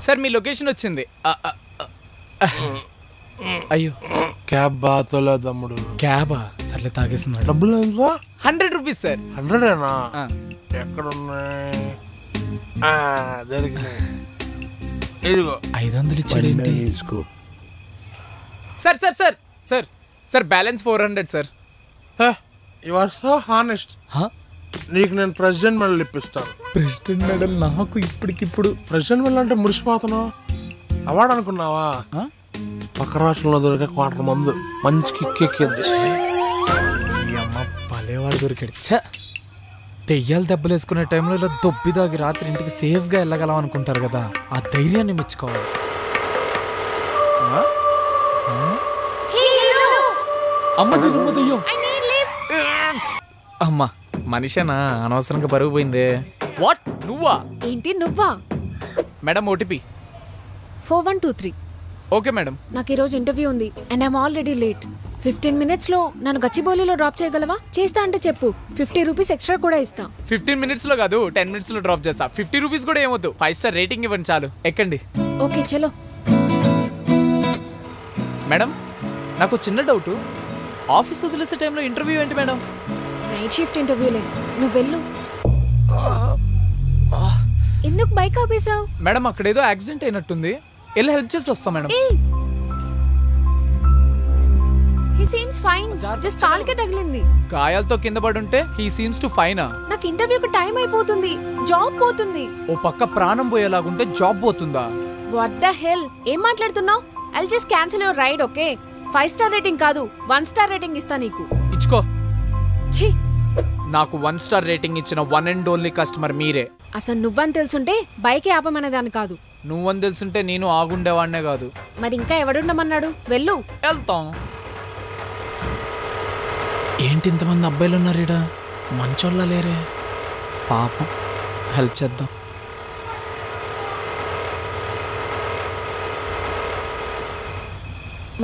Sir మీ location వచ్చింది. అయ్యో cab బాతోలే తమ్ముడు. క్యాబా? సర్లే తాగేస్తున్నాడు. డబ్బులు ఎంత? 100 రూపీస్ సార్. 100ఏనా? ఎక్కడున్నాయి? దొరికినాయి. ఇదిగో 500 ఇచ్చాడు. Sir sir sir sir sir balance 400 sir. You are so honest. నీకు నేను ప్రెసిడెంట్ మెడల్ ఇప్పిస్తాను. ప్రెసిడెంట్ మెడల్ నాకు ఇప్పటికిప్పుడు? ప్రెసిడెంట్ మెడల్ అంటే మురిసిపోతున్నావు. అవార్డు అనుకున్నావా? పక్క రాష్ట్రంలో దొరికే క్వార్టర్ మందు మంచి కిక్ ఎక్కింది. అమ్మ భలేవాడు దొరికాడు. దెయ్యాలు దెబ్బలు వేసుకునే టైంలో ఇలా దొబ్బి దాగి రాత్రి ఇంటికి సేఫ్గా వెళ్ళగలం అనుకుంటారు కదా, ఆ ధైర్యాన్ని మెచ్చుకోవాలి. అమ్మా మనిషేనా? అనవసరంగా బరువు పోయిందే. వాట్? నువ్వా? ఏంటి నువ్వా? Madam OTP 4123. Okay madam. నాకు ఈరోజు ఇంటర్వ్యూ ఉంది అండ్ ఐఎమ్ ఆల్రెడీ లేట్. 15 minutesలో నన్ను గచ్చిబౌలిలో డ్రాప్ చేయగలవా? చేస్తా అంటే చెప్పు, 50 రూపీస్ ఎక్స్ట్రా కూడా ఇస్తా. 15 minutesలో కాదు 10 minutesలో డ్రాప్ చేస్తా. 50 రూపీస్ కూడా ఏమొద్దు, 5 స్టార్ రేటింగ్ ఇవ్వండి చాలు. ఎక్కండి. ఓకే చలో. మేడం నాకు చిన్న డౌట్, ఆఫీస్ వదిలేసే టైంలో ఇంటర్వ్యూ ఏంటి మేడం? నైట్ షిఫ్ట్ ఇంటర్వ్యూలే, నువ్వు వెళ్ళు. ఎందుకు బైక్ ఆపేసావు? మేడం అక్కడేదో యాక్సిడెంట్ అయినట్టుంది, వెళ్ళి హెల్ప్ చేసి వస్తా madam. He seems fine, just కాలికే తగిలింది. గాయాలతో కింద పడి ఉంటే హీ సీమ్స్ టు ఫైన్. నాకు ఇంటర్వ్యూకి టైం అయిపోతుంది, జాబ్ పోతుంది. ఓ పక్క ప్రాణం పోయేలాగుంటే జాబ్ పోతుందా? వాట్ ద హెల్, ఏం మాట్లాడుతున్నావు? I'll just cancel your ride. Okay 5 star rating కాదు 1 స్టార్ రేటింగ్ ఇస్తా నీకు. ఇచ్చుకో. ఛీ, నాకు 1 స్టార్ రేటింగ్ ఇచ్చిన వన్ అండ్ ఓన్లీ కస్టమర్ మీరే. అసలు నువ్వని తెలుసుంటే బైకే ఆపమనేదాన్ని కాదు. నువ్వని తెలుసుంటే నేను ఆగుండేవాడినే కాదు. మరి ఇంకా ఎవడుండమన్నాడు? వెళ్ళు. వెళ్తాం. ఏంటి ఇంతమంది అబ్బాయిలు ఉన్నారు ఈడ? మంచోళ్ళ లేరే పాపం, హెల్ప్ చేద్దాం.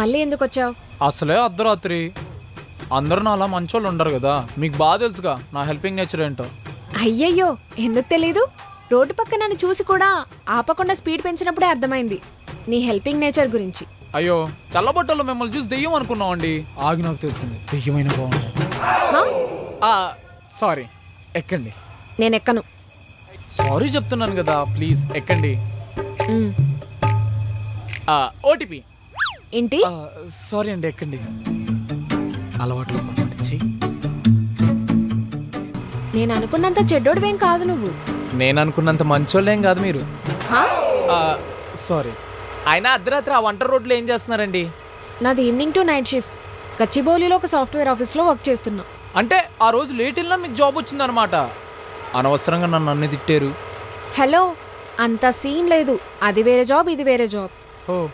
మళ్ళీ ఎందుకు వచ్చావు? అసలే అర్ధరాత్రి, అందరూ నా అలా మంచోళ్ళు ఉండరు కదా, మీకు బాగా తెలుసుగా నా హెల్పింగ్ నేచర్ ఏంటో. అయ్యయ్యో ఎందుకు తెలీదు? రోడ్డు పక్క నన్ను చూసి కూడా ఆపకుండా స్పీడ్ పెంచినప్పుడే అర్థమైంది నీ హెల్పింగ్ నేచర్ గురించి. అయ్యో తెల్లబట్టలో మిమ్మల్ని చూసి దెయ్యం అనుకున్నామండి, ఆగి నాకు తెలిసింది దెయ్యమైన బాగుంది. సారీ, ఎక్కండి. నేను ఎక్కను. సారీ చెప్తున్నాను కదా, ప్లీజ్ ఎక్కండి. ఓటీపీ ఏంటి? సారీ అండి, ఎక్కండి. అలవాట్లు నేను అనుకున్నంత చెడ్డోడివేం కాదు నువ్వు. నేను అనుకున్నంత మంచోళ్ళేం కాదు మీరు. సారీ. అయినా అర్ధరాత్రి ఆ వంట రోడ్లో ఏం చేస్తున్నారండి? నాది ఈవినింగ్ టు నైట్ షిఫ్ట్. గచ్చిబౌలిలో ఒక సాఫ్ట్వేర్ ఆఫీస్లో వర్క్ చేస్తున్నా. అంటే ఆ రోజు లేట్ వెళ్ళినా మీకు జాబ్ వచ్చిందనమాట. అనవసరంగా నన్ను అన్ని తిట్టారు. హలో, అంత సీన్ లేదు. అది వేరే జాబ్, ఇది వేరే జాబ్.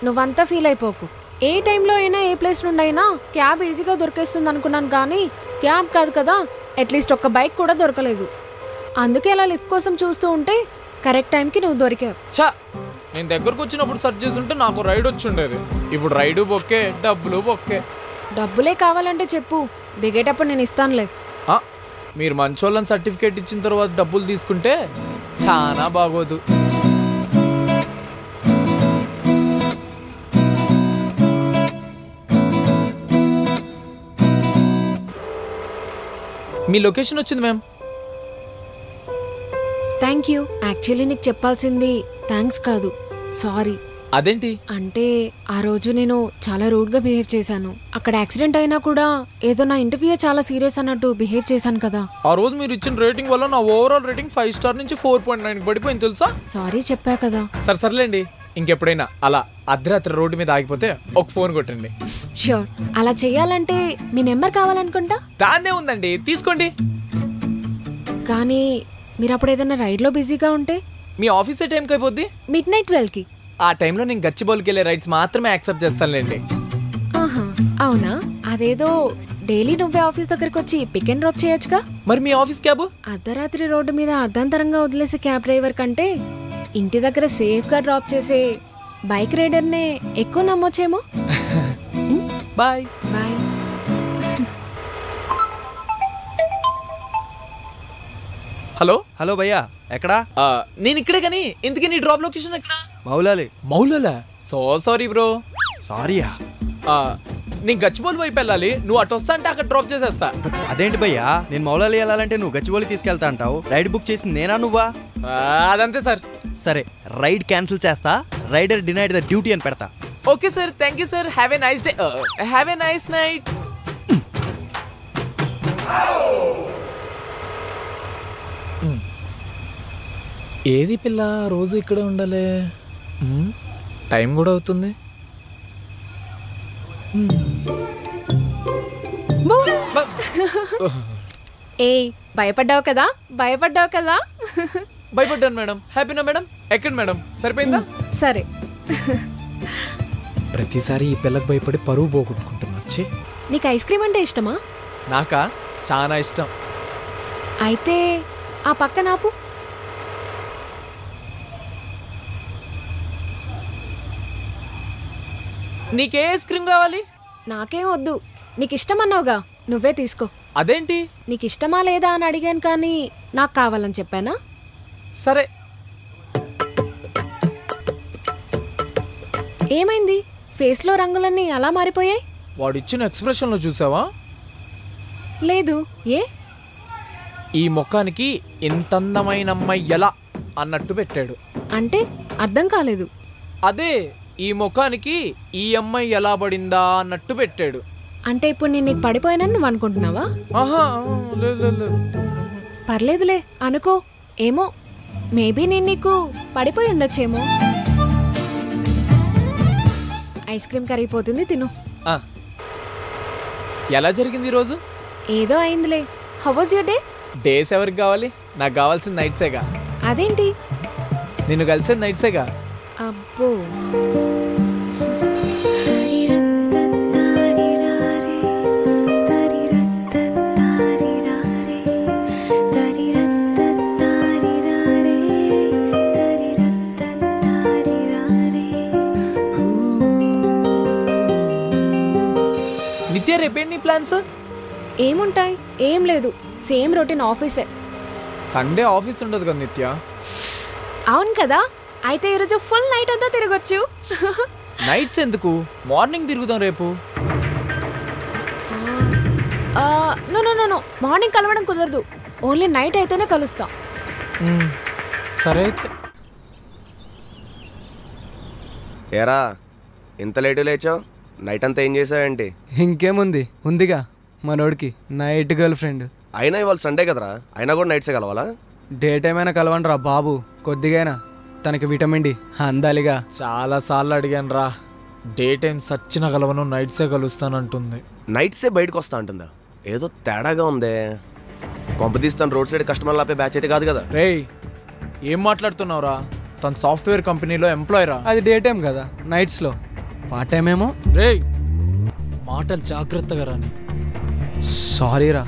నువ్వంతా ఫీల్ అయిపోకు. ఏ టైంలో అయినా ఏ ప్లేస్ నుండి అయినా క్యాబ్ ఈజీగా దొరికేస్తుంది అనుకున్నాను, కానీ క్యాబ్ కాదు కదా, అట్లీస్ట్ ఒక్క బైక్ కూడా దొరకలేదు. అందుకే అలా లిఫ్ట్ కోసం చూస్తూ ఉంటే కరెక్ట్ టైంకి నువ్వు దొరికావు. నేను దగ్గరకు వచ్చినప్పుడు సర్చ్ చేస్తుంటే నాకు రైడ్ వచ్చి ఉండేది. ఇప్పుడు రైడు బొక్కే, డబ్బులు బొక్కే. డబ్బులే కావాలంటే చెప్పు, దిగేటప్పుడు నేను ఇస్తానులే. మీరు మంచోళ్ళని సర్టిఫికేట్ ఇచ్చిన తర్వాత డబ్బులు తీసుకుంటే చాలా బాగోదు. మీ లొకేషన్ వచ్చింది మ్యామ్. Thank you. యాక్చువల్లీ నీకు చెప్పాల్సింది థ్యాంక్స్ కాదు, సారీ. అదేంటి? అంటే ఆ రోజు నేను చాలా రూడ్గా బిహేవ్ చేశాను. అక్కడ యాక్సిడెంట్ అయినా కూడా ఏదో నా ఇంటర్వ్యూ చాలా సీరియస్ అన్నట్టు బిహేవ్ చేశాను కదా. ఆ రోజు మీరు ఇచ్చిన రేటింగ్ వల్ల నా ఓవరాల్ రేటింగ్ 5 స్టార్ నుంచి 4.9 పడిపోయింది తెలుసా? సారీ చెప్పా కదా. సర్లేండి, ఇంకెప్పుడైనా అలా అర్ధరాత్రి రోడ్డు మీద ఆగిపోతే ఒక ఫోన్ కొట్టండి. ష్యూర్. అలా చెయ్యాలంటే మీ నెంబర్ కావాలనుకుంటా. దాన్నే ఉందండి, తీసుకోండి. కానీ మీరు అప్పుడు ఏదైనా రైడ్లో బిజీగా ఉంటే? మీ ఆఫీస్ ఏ టైంకి అయిపోద్ది? మిడ్నైట్ 12కి. ఆ టైంలో నేను గచ్చిబౌలికి వెళ్ళే రైడ్స్ మాత్రమే యాక్సెప్ట్ చేస్తానులేండి. ఆహా, అవునా? అదేదో డైలీ నువ్వే ఆఫీస్ దగ్గరకు వచ్చి పిక్ అండ్ డ్రాప్ చేయొచ్చుగా. మరి మీ ఆఫీస్ క్యాబ్? అర్ధరాత్రి రోడ్డు మీద అర్ధాంతరంగా వదిలేసే క్యాబ్ డ్రైవర్ కంటే ఇంటి దగ్గర సేఫ్గా డ్రాప్ చేసే బైక్ రైడర్నే ఎక్కువ నమ్మొచ్చేమో. Bye bye. హలో హలో భయ్యా, ఎక్కడా? నేను ఇక్కడే, కానీ ఇంతకీ నీ డ్రాప్ లొకేషన్ ఎక్కడా? మౌలాలి. మౌలలా? So sorry bro. సారీయా? నేను గచ్చిబౌలి వైపు వెళ్ళాలి, నువ్వు అటు వస్తా అంటే అక్కడ డ్రాప్ చేసేస్తా. అదేంటి భయ్యా, నేను మౌలాలి వెళ్ళాలంటే నువ్వు గచ్చిబౌలి తీసుకెళ్తా అంటావు. రైడ్ బుక్ చేసింది నేనా నువ్వా? అదంతే సార్. సరే రైడ్ క్యాన్సిల్ చేస్తా, రైడర్ డినైడ్ ద డ్యూటీ అని పెడతా. Okay sir, thank you sir. Have a nice day, have a nice night. ఏది పిల్ల రోజు ఇక్కడే ఉండాలి? టైం కూడా అవుతుంది. ఏ భయపడ్డావు కదా, భయపడ్డావు కదా. భయపడ్డాను మేడం. హ్యాపీనా మేడం? ఎక్కడ మేడం? సరిపోయిందా? సరే. ప్రతిసారి ఈ పిల్లకి భయపడి పరువు పోగొట్టుకుంటున్నా. నీకు ఐస్ క్రీమ్ అంటే ఇష్టమా? నాకా చాలా ఇష్టం. అయితే ఆ పక్కన ఆపు. నీకే ఐస్ క్రీమ్ కావాలి? నాకేం వద్దు, నీకు ఇష్టం అన్నావుగా, నువ్వే తీసుకో. అదేంటి? నీకు ఇష్టమా లేదా అని అడిగాను కానీ నాకు కావాలని చెప్పానా? సరే. ఏమైంది? ఫేస్లో రంగులన్నీ అలా మారిపోయాయి. వాడిచ్చిన ఎక్స్ప్రెషన్లో చూసావా? లేదు. ఏ? ఈ ముఖానికి ఇంత అందమైన అమ్మాయి ఎలా అన్నట్టు పెట్టాడు. అంటే అర్థం కాలేదు. అదే ఈ ముఖానికి ఈ అమ్మాయి ఎలా పడిందా అన్నట్టు పెట్టాడు. అంటే ఇప్పుడు నేను నీకు పడిపోయానని నువ్వు అనుకుంటున్నావా? ఆహా, లేదు. పర్లేదులే అనుకో. ఏమో, మేబీ నేను నీకు పడిపోయి ఉండొచ్చేమో. ఐస్ క్రీమ్ కరిగిపోతుంది, తిను. ఎలా జరిగింది ఈరోజు? ఏదో అయిందిలే. How was your day? Days ఎవరికి కావాలి? నాకు కావాల్సిన నైట్సేగా. అదేంటి? నిన్ను కలిసేది నైట్సేగా. అబ్బో, నిత్య రేపేంటి నీ ప్లాన్స్? ఏముంటాయి? ఏం లేదు, సేమ్ రొటీన్ ఆఫీసే. సండే ఆఫీస్ ఉండదు కదా నిత్య? అవును కదా, అయితే ఈరోజు ఫుల్ నైట్ అంతా తిరగొచ్చు. నైట్స్ ఎందుకు, మార్నింగ్ తిరుగుదాం రేపు. No no no no, morning కలవడం కుదరదు, ఓన్లీ నైట్ అయితేనే కలుస్తాం. సరే అయితే. ఏరా ఇంత లేటు లేచావు? నైట్ అంతా ఏం చేసావేంటి? ఇంకేముంది, ఉందిగా మనోడికి నైట్ గర్ల్ ఫ్రెండ్. అయినా ఇవాళ సండే కదరా, అయినా కూడా నైట్సే కలవాలా? డే టైం అయినా కలవండి రా బాబు, కొద్దిగైనా తనకి విటమిన్ డి అందాలిగా. చాలా సార్లు అడిగాను రా, డే టైం సచ్చిన కలవను, నైట్సే కలుస్తానంటుంది. నైట్సే బయటకు వస్తా అంటుందా? ఏదో తేడాగా ఉందే. కొంపతీస్తాను రోడ్ సైడ్ కస్టమర్లు ఆపే బ్యాచ్ అయితే కాదు కదా? రేయ్ ఏం మాట్లాడుతున్నావురా? తన సాఫ్ట్వేర్ కంపెనీలో ఎంప్లాయ్ రా. అది డే టైం కదా, నైట్స్లో పార్ట్ టైం ఏమో. రేయ్ మాటలు జాగ్రత్తగా రాని. సారీ రా,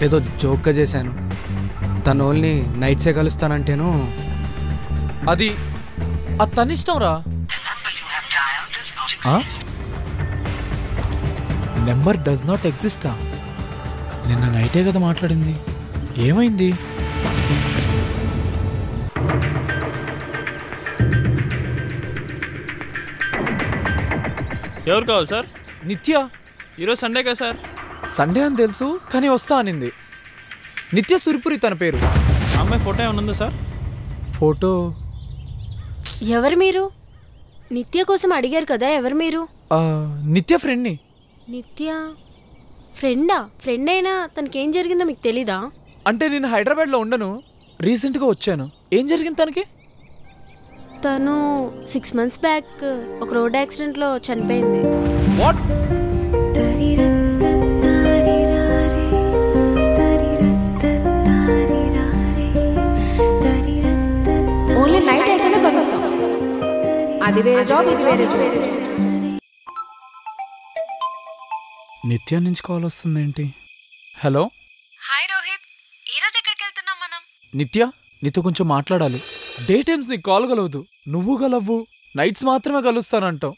ఏదో జోక్గా చేశాను. తను ఓన్లీ నైట్సే కలుస్తానంటేను. అది తన ఇష్టం రా. నెంబర్ డస్ నాట్ ఎగ్జిస్టా? నిన్న నైటే కదా మాట్లాడింది, ఏమైంది? ఎవరు కావాలి సార్? నిత్య. ఈరోజు సండే కదా సార్? సండే అని తెలుసు కానీ వస్తా అనింది. నిత్య సురిపురి తన పేరు. అమ్మాయి ఫోటో ఏమైనా ఉందా సార్? ఫోటో? ఎవరు మీరు? నిత్య కోసం అడిగారు కదా, ఎవరు మీరు? నిత్య ఫ్రెండ్ని. నిత్య ఫ్రెండా? ఫ్రెండ్ అయినా తనకేం జరిగిందో మీకు తెలీదా? అంటే నేను హైదరాబాద్లో ఉండను, రీసెంట్గా వచ్చాను. ఏం జరిగింది తనకి? తను 6 months బ్యాక్ ఒక రోడ్ యాక్సిడెంట్లో చనిపోయింది. వాట్? ఓన్లీ నైట్ అయితేనే కలుస్తాం. అది వేరే జాబ్, ఇది వేరే జాబ్. నిత్య నుంచి కాల్ వస్తుందేంటి? హలో. హాయ్ రోహిత్, ఈరోజు ఎక్కడికి వెళ్తున్నాం మనం? నిత్య నీతో కొంచెం మాట్లాడాలి. డే టైమ్స్ నీకు కాల్ కలవదు, నువ్వు కలవ్వు, నైట్స్ మాత్రమే కలుస్తానంటావు.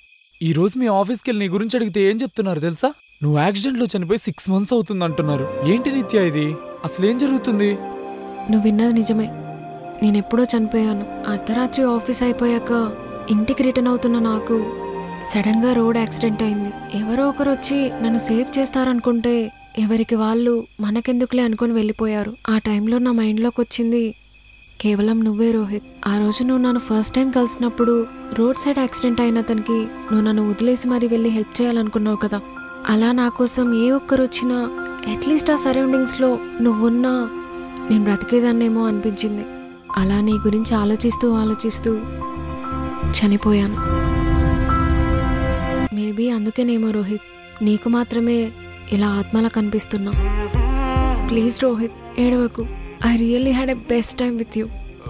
ఈరోజు మీ ఆఫీస్కి వెళ్ళి నీ గురించి అడిగితే ఏం చెప్తున్నారు తెలుసా? నువ్వు యాక్సిడెంట్లో చనిపోయి 6 months అవుతుంది అంటున్నారు. ఏంటి నిత్య ఇది? అసలు ఏం జరుగుతుంది? నువ్వు విన్నది నిజమే, నేను ఎప్పుడో చనిపోయాను. అర్ధరాత్రి ఆఫీస్ అయిపోయాక ఇంటికి రిటర్న్ అవుతున్న నాకు సడన్గా రోడ్ యాక్సిడెంట్ అయింది. ఎవరో ఒకరు వచ్చి నన్ను సేవ్ చేస్తారనుకుంటే ఎవరికి వాళ్ళు మనకెందుకులే అనుకొని వెళ్ళిపోయారు. ఆ టైంలో నా మైండ్లోకి వచ్చింది కేవలం నువ్వే రోహిత్. ఆ రోజు నువ్వు నన్ను ఫస్ట్ టైం కలిసినప్పుడు రోడ్ సైడ్ యాక్సిడెంట్ అయిన అతనికి నువ్వు నన్ను వదిలేసి మరీ వెళ్ళి హెల్ప్ చేయాలనుకున్నావు కదా. అలా నా కోసం ఏ ఒక్కరు వచ్చినా అట్లీస్ట్ ఆ సరౌండింగ్స్లో నువ్వున్నా నేను బ్రతికేదాన్నేమో అనిపించింది. అలా నీ గురించి ఆలోచిస్తూ చనిపోయాను. మేబీ అందుకేనేమో రోహిత్ నీకు మాత్రమే ఇలా ఆత్మలా కనిపిస్తున్నా. ప్లీజ్ రోహిత్ ఏడవకు. I really had a best time with you.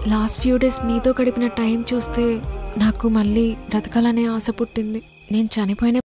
Last few days నీతో గడిపిన టైం చూస్తే నాకు మళ్ళీ బ్రతకాలనే ఆశ పుట్టింది. నేను చనిపోయిన